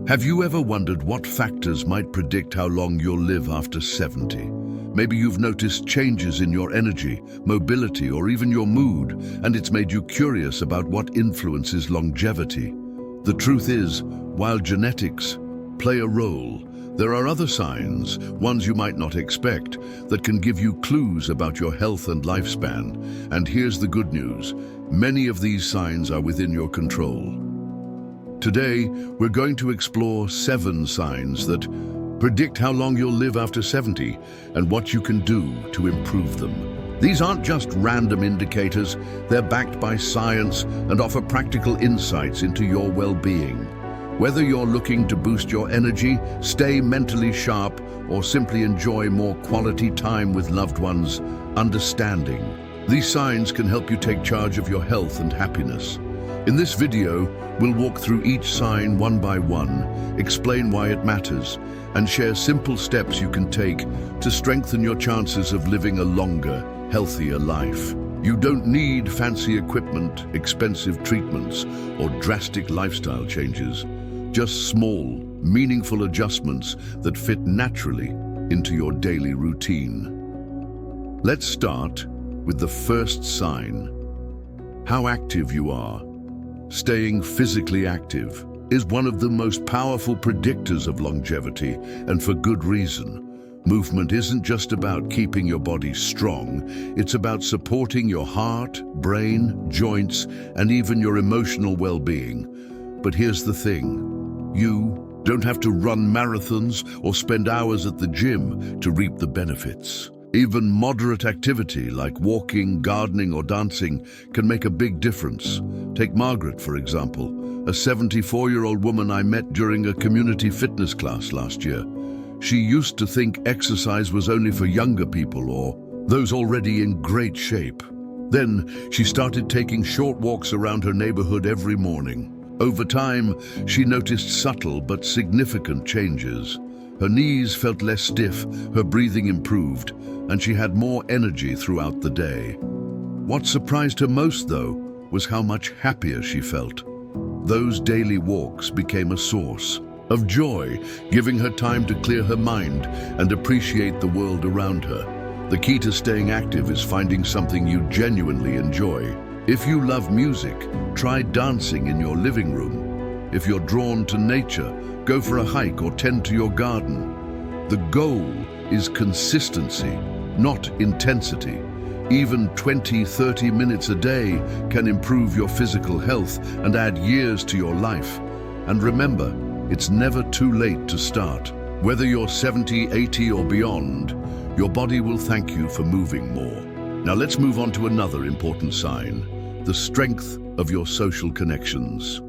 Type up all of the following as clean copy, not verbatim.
Have you ever wondered what factors might predict how long you'll live after 70? Maybe you've noticed changes in your energy, mobility, or even your mood, and it's made you curious about what influences longevity. The truth is, while genetics play a role, there are other signs, ones you might not expect, that can give you clues about your health and lifespan. And here's the good news: many of these signs are within your control. Today, we're going to explore 7 signs that predict how long you'll live after 70 and what you can do to improve them. These aren't just random indicators, they're backed by science and offer practical insights into your well-being. Whether you're looking to boost your energy, stay mentally sharp, or simply enjoy more quality time with loved ones, understanding these signs can help you take charge of your health and happiness. In this video, we'll walk through each sign one by one, explain why it matters, and share simple steps you can take to strengthen your chances of living a longer, healthier life. You don't need fancy equipment, expensive treatments, or drastic lifestyle changes. Just small, meaningful adjustments that fit naturally into your daily routine. Let's start with the first sign: how active you are. Staying physically active is one of the most powerful predictors of longevity, and for good reason. Movement isn't just about keeping your body strong, it's about supporting your heart, brain, joints, and even your emotional well-being. But here's the thing: you don't have to run marathons or spend hours at the gym to reap the benefits. Even moderate activity like walking, gardening, or dancing can make a big difference. Take Margaret, for example, a 74-year-old woman I met during a community fitness class last year. She used to think exercise was only for younger people or those already in great shape. Then she started taking short walks around her neighborhood every morning. Over time, she noticed subtle but significant changes. Her knees felt less stiff, her breathing improved, and she had more energy throughout the day. What surprised her most, though, was how much happier she felt. Those daily walks became a source of joy, giving her time to clear her mind and appreciate the world around her. The key to staying active is finding something you genuinely enjoy. If you love music, try dancing in your living room. If you're drawn to nature, go for a hike or tend to your garden. The goal is consistency, not intensity. Even 20-30 minutes a day can improve your physical health and add years to your life. And remember, it's never too late to start. Whether you're 70, 80, or beyond, your body will thank you for moving more. Now let's move on to another important sign: the strength of your social connections.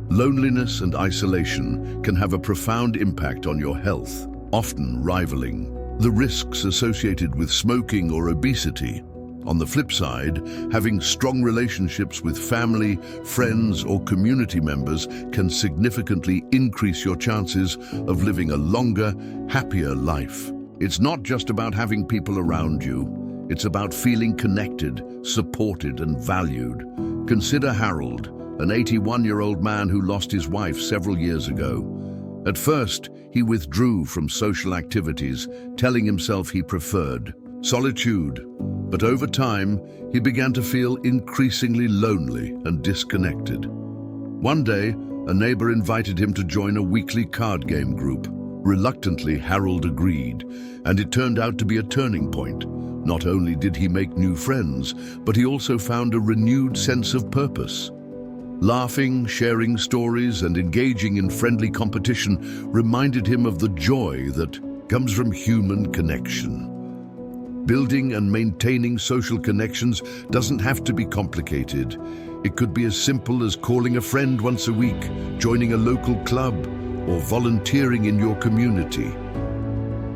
Loneliness and isolation can have a profound impact on your health, often rivaling the risks associated with smoking or obesity. On the flip side, having strong relationships with family, friends, or community members can significantly increase your chances of living a longer, happier life. It's not just about having people around you. It's about feeling connected, supported, and valued. Consider Harold, an 81-year-old man who lost his wife several years ago. At first, he withdrew from social activities, telling himself he preferred solitude. But over time, he began to feel increasingly lonely and disconnected. One day, a neighbor invited him to join a weekly card game group. Reluctantly, Harold agreed, and it turned out to be a turning point. Not only did he make new friends, but he also found a renewed sense of purpose. Laughing, sharing stories, and engaging in friendly competition reminded him of the joy that comes from human connection. Building and maintaining social connections doesn't have to be complicated. It could be as simple as calling a friend once a week, joining a local club, or volunteering in your community.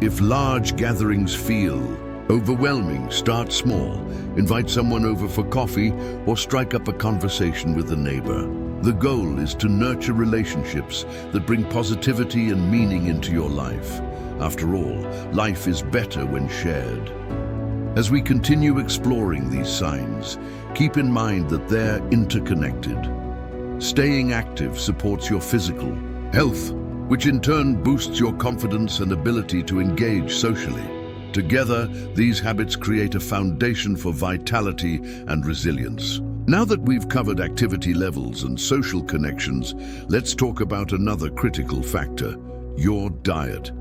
If large gatherings feel overwhelming, start small. Invite someone over for coffee or strike up a conversation with a neighbor. The goal is to nurture relationships that bring positivity and meaning into your life. After all, life is better when shared. As we continue exploring these signs, keep in mind that they're interconnected. Staying active supports your physical health, which in turn boosts your confidence and ability to engage socially. Together, these habits create a foundation for vitality and resilience. Now that we've covered activity levels and social connections, let's talk about another critical factor: your diet.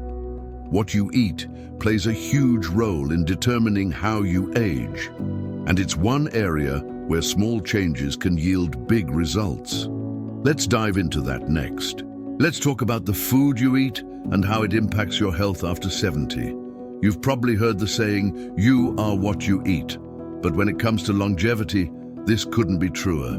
What you eat plays a huge role in determining how you age, and it's one area where small changes can yield big results. Let's dive into that next. Let's talk about the food you eat and how it impacts your health after 70. You've probably heard the saying, "You are what you eat." But when it comes to longevity, this couldn't be truer.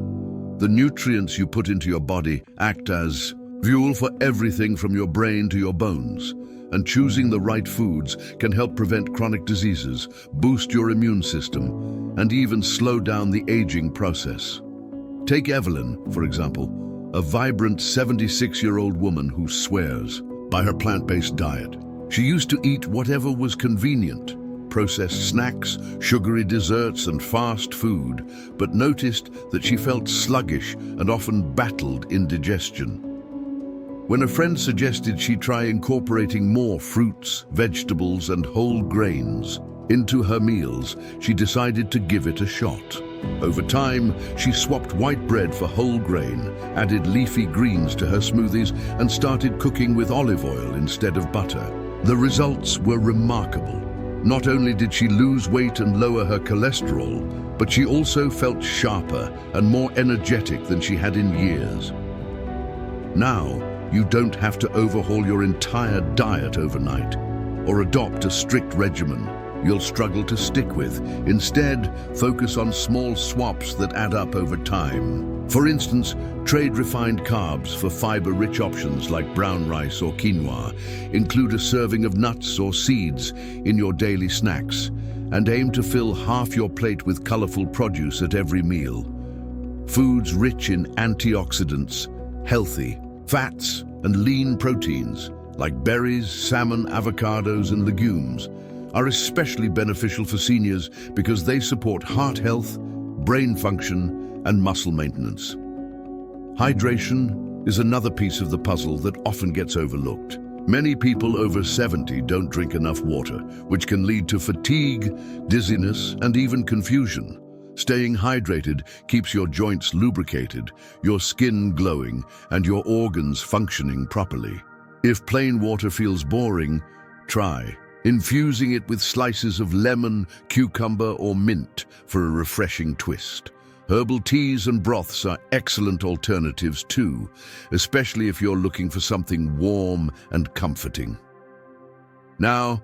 The nutrients you put into your body act as fuel for everything from your brain to your bones. And choosing the right foods can help prevent chronic diseases, boost your immune system, and even slow down the aging process. Take Evelyn, for example, a vibrant 76-year-old woman who swears by her plant-based diet. She used to eat whatever was convenient, processed snacks, sugary desserts, and fast food, but noticed that she felt sluggish and often battled indigestion. When a friend suggested she try incorporating more fruits, vegetables, and whole grains into her meals, she decided to give it a shot. Over time, she swapped white bread for whole grain, added leafy greens to her smoothies, and started cooking with olive oil instead of butter. The results were remarkable. Not only did she lose weight and lower her cholesterol, but she also felt sharper and more energetic than she had in years. Now, you don't have to overhaul your entire diet overnight or adopt a strict regimen you'll struggle to stick with. Instead, focus on small swaps that add up over time. For instance, trade refined carbs for fiber-rich options like brown rice or quinoa. Include a serving of nuts or seeds in your daily snacks, and aim to fill half your plate with colorful produce at every meal. Foods rich in antioxidants, healthy fats, and lean proteins, like berries, salmon, avocados, and legumes, are especially beneficial for seniors because they support heart health, brain function, and muscle maintenance. Hydration is another piece of the puzzle that often gets overlooked. Many people over 70 don't drink enough water, which can lead to fatigue, dizziness, and even confusion. Staying hydrated keeps your joints lubricated, your skin glowing, and your organs functioning properly. If plain water feels boring, try infusing it with slices of lemon, cucumber, or mint for a refreshing twist. Herbal teas and broths are excellent alternatives too, especially if you're looking for something warm and comforting. Now,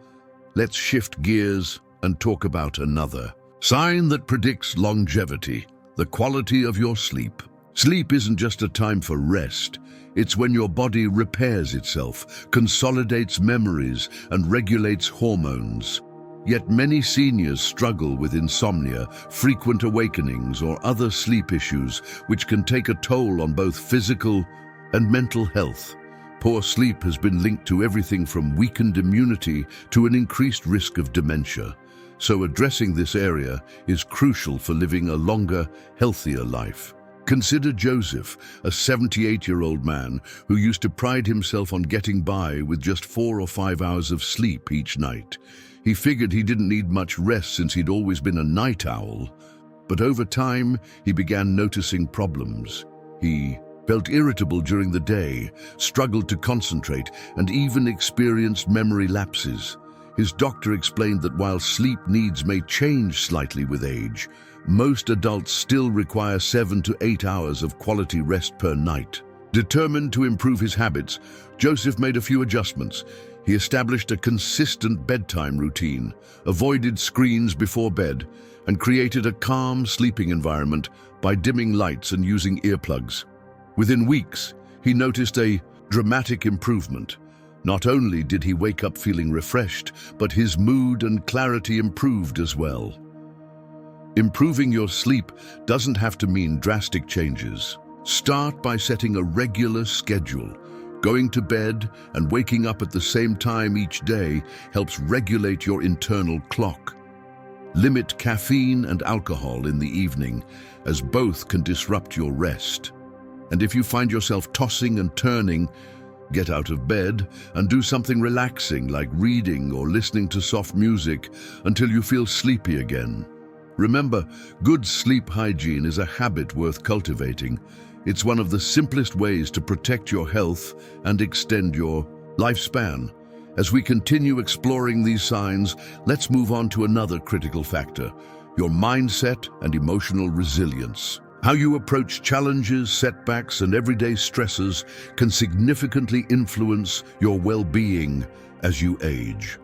let's shift gears and talk about another sign that predicts longevity: the quality of your sleep. Sleep isn't just a time for rest. It's when your body repairs itself, consolidates memories, and regulates hormones. Yet many seniors struggle with insomnia, frequent awakenings, or other sleep issues, which can take a toll on both physical and mental health. Poor sleep has been linked to everything from weakened immunity to an increased risk of dementia. So addressing this area is crucial for living a longer, healthier life. Consider Joseph, a 78-year-old man who used to pride himself on getting by with just 4 or 5 hours of sleep each night. He figured he didn't need much rest since he'd always been a night owl. But over time, he began noticing problems. He felt irritable during the day, struggled to concentrate, and even experienced memory lapses. His doctor explained that while sleep needs may change slightly with age, most adults still require 7 to 8 hours of quality rest per night. Determined to improve his habits, Joseph made a few adjustments. He established a consistent bedtime routine, avoided screens before bed, and created a calm sleeping environment by dimming lights and using earplugs. Within weeks, he noticed a dramatic improvement. Not only did he wake up feeling refreshed, but his mood and clarity improved as well. Improving your sleep doesn't have to mean drastic changes. Start by setting a regular schedule. Going to bed and waking up at the same time each day helps regulate your internal clock. Limit caffeine and alcohol in the evening, as both can disrupt your rest. And if you find yourself tossing and turning, get out of bed and do something relaxing like reading or listening to soft music until you feel sleepy again. Remember, good sleep hygiene is a habit worth cultivating. It's one of the simplest ways to protect your health and extend your lifespan. As we continue exploring these signs, let's move on to another critical factor: your mindset and emotional resilience. How you approach challenges, setbacks, and everyday stresses can significantly influence your well-being as you age.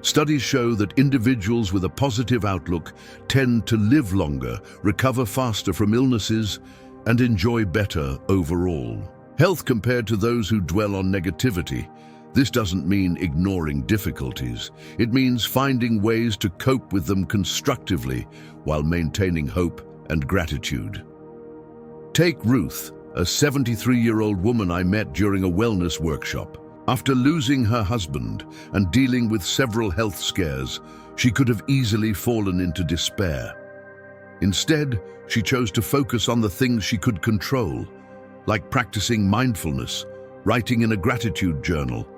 Studies show that individuals with a positive outlook tend to live longer, recover faster from illnesses, and enjoy better overall health compared to those who dwell on negativity. This doesn't mean ignoring difficulties. It means finding ways to cope with them constructively while maintaining hope and gratitude. Take Ruth, a 73-year-old woman I met during a wellness workshop. After losing her husband and dealing with several health scares, she could have easily fallen into despair. Instead, she chose to focus on the things she could control, like practicing mindfulness, writing in a gratitude journal,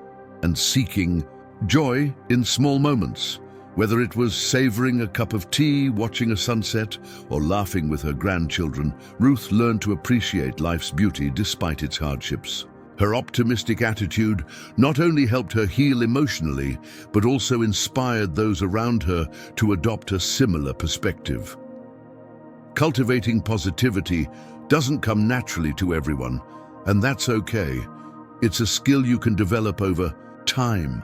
and seeking joy in small moments. Whether it was savoring a cup of tea, watching a sunset, or laughing with her grandchildren, Ruth learned to appreciate life's beauty despite its hardships. Her optimistic attitude not only helped her heal emotionally, but also inspired those around her to adopt a similar perspective. Cultivating positivity doesn't come naturally to everyone, and that's okay. It's a skill you can develop over time.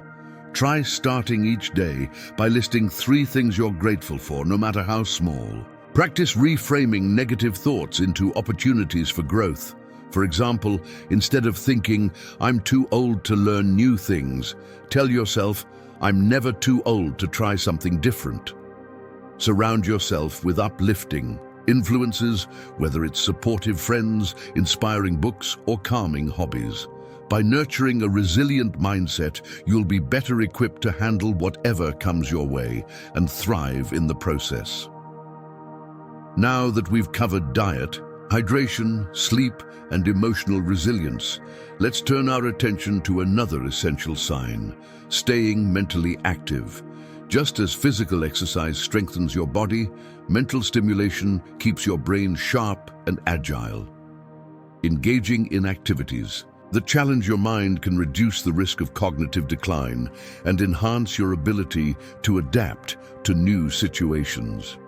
Try starting each day by listing 3 things you're grateful for, no matter how small. Practice reframing negative thoughts into opportunities for growth. For example, instead of thinking, "I'm too old to learn new things," tell yourself, "I'm never too old to try something different." Surround yourself with uplifting influences, whether it's supportive friends, inspiring books, or calming hobbies. By nurturing a resilient mindset, you'll be better equipped to handle whatever comes your way and thrive in the process. Now that we've covered diet, hydration, sleep, and emotional resilience, let's turn our attention to another essential sign: staying mentally active. Just as physical exercise strengthens your body, mental stimulation keeps your brain sharp and agile. Engaging in activities that challenge your mind can reduce the risk of cognitive decline and enhance your ability to adapt to new situations.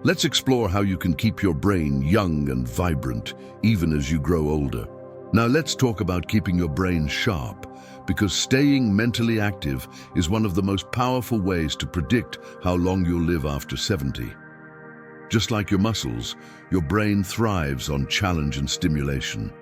Let's explore how you can keep your brain young and vibrant even as you grow older. Now let's talk about keeping your brain sharp, because staying mentally active is one of the most powerful ways to predict how long you'll live after 70. Just like your muscles, your brain thrives on challenge and stimulation.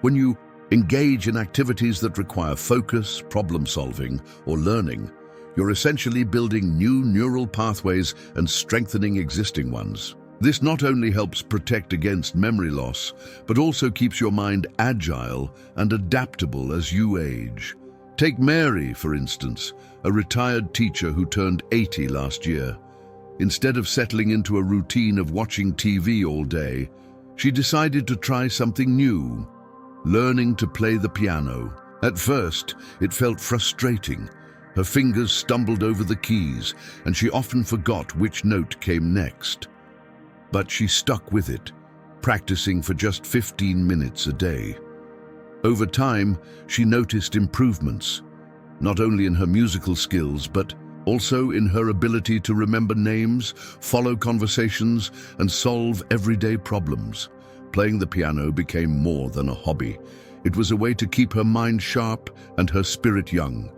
When you engage in activities that require focus, problem-solving, or learning, you're essentially building new neural pathways and strengthening existing ones. This not only helps protect against memory loss, but also keeps your mind agile and adaptable as you age. Take Mary, for instance, a retired teacher who turned 80 last year. Instead of settling into a routine of watching TV all day, she decided to try something new: learning to play the piano. At first, it felt frustrating. Her fingers stumbled over the keys, and she often forgot which note came next. But she stuck with it, practicing for just 15 minutes a day. Over time, she noticed improvements, not only in her musical skills, but also in her ability to remember names, follow conversations, and solve everyday problems. Playing the piano became more than a hobby. It was a way to keep her mind sharp and her spirit young.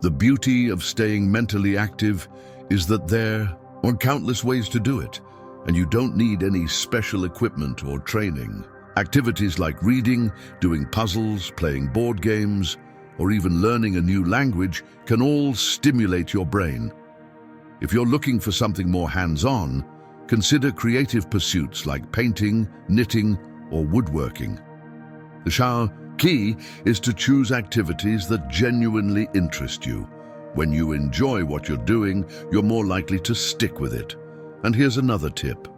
The beauty of staying mentally active is that there are countless ways to do it, and you don't need any special equipment or training. Activities like reading, doing puzzles, playing board games, or even learning a new language can all stimulate your brain. If you're looking for something more hands-on, consider creative pursuits like painting, knitting, or woodworking. The key is to choose activities that genuinely interest you, When you enjoy what you're doing, you're more likely to stick with it. And here's another tip.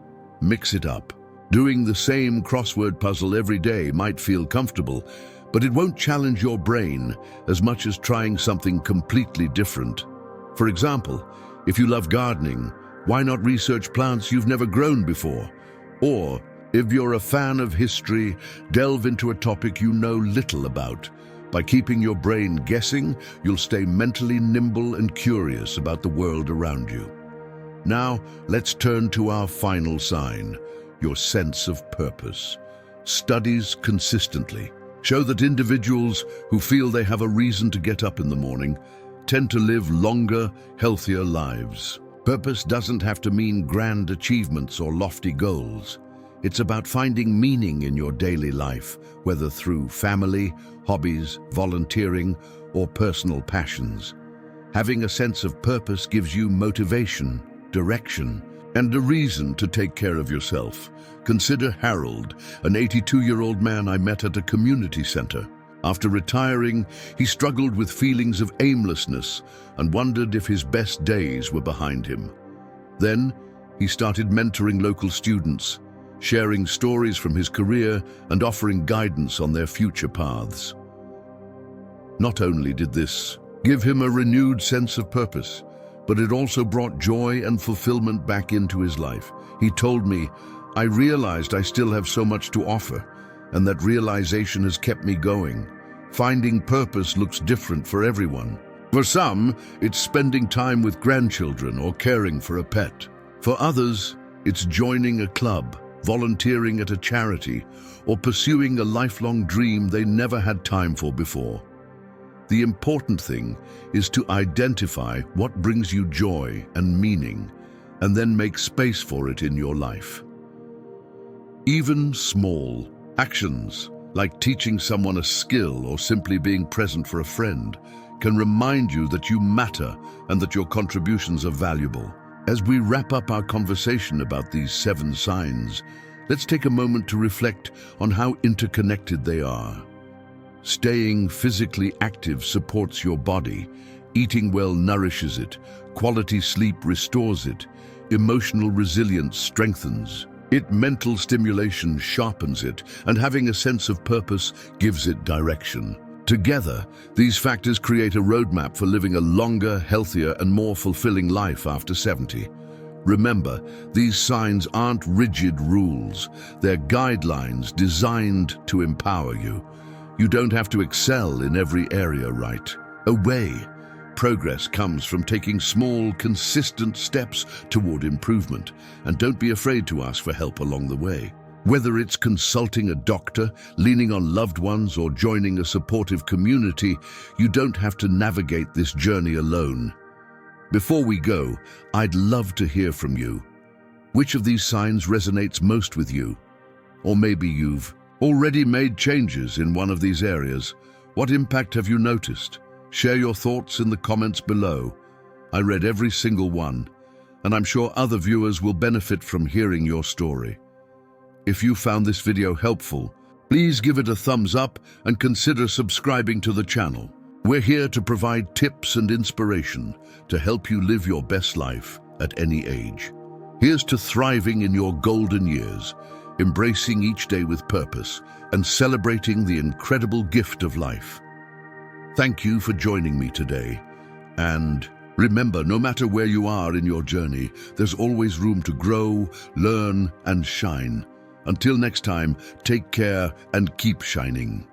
Mix it up. Doing the same crossword puzzle every day might feel comfortable, but it won't challenge your brain as much as trying something completely different. For example, if you love gardening, why not research plants you've never grown before? Or, if you're a fan of history, delve into a topic you know little about. By keeping your brain guessing, you'll stay mentally nimble and curious about the world around you. Now, let's turn to our final sign, your sense of purpose. Studies consistently show that individuals who feel they have a reason to get up in the morning tend to live longer, healthier lives. Purpose doesn't have to mean grand achievements or lofty goals. It's about finding meaning in your daily life, whether through family, hobbies, volunteering, or personal passions. Having a sense of purpose gives you motivation, direction, and a reason to take care of yourself. Consider Harold, an 82-year-old man I met at a community center. After retiring, he struggled with feelings of aimlessness and wondered if his best days were behind him. Then, he started mentoring local students, sharing stories from his career and offering guidance on their future paths. Not only did this give him a renewed sense of purpose, but it also brought joy and fulfillment back into his life. He told me, "I realized I still have so much to offer, and that realization has kept me going." Finding purpose looks different for everyone. For some, it's spending time with grandchildren or caring for a pet. For others, it's joining a club, volunteering at a charity, or pursuing a lifelong dream they never had time for before. The important thing is to identify what brings you joy and meaning, and then make space for it in your life. Even small actions, like teaching someone a skill or simply being present for a friend, can remind you that you matter and that your contributions are valuable. As we wrap up our conversation about these 7 signs, let's take a moment to reflect on how interconnected they are. Staying physically active supports your body. Eating well nourishes it. Quality sleep restores it. Emotional resilience strengthens it. Mental stimulation sharpens it. And having a sense of purpose gives it direction. Together, these factors create a roadmap for living a longer, healthier, and more fulfilling life after 70. Remember, these signs aren't rigid rules. They're guidelines designed to empower you. You don't have to excel in every area right away. Progress comes from taking small, consistent steps toward improvement, and don't be afraid to ask for help along the way. Whether it's consulting a doctor, leaning on loved ones, or joining a supportive community, you don't have to navigate this journey alone. Before we go, I'd love to hear from you. Which of these signs resonates most with you? Or maybe you've already made changes in one of these areas. What impact have you noticed? Share your thoughts in the comments below. I read every single one, and I'm sure other viewers will benefit from hearing your story. If you found this video helpful, please give it a thumbs up and consider subscribing to the channel. We're here to provide tips and inspiration to help you live your best life at any age. Here's to thriving in your golden years, embracing each day with purpose, and celebrating the incredible gift of life. Thank you for joining me today. And remember, no matter where you are in your journey, there's always room to grow, learn, and shine. Until next time, take care and keep shining.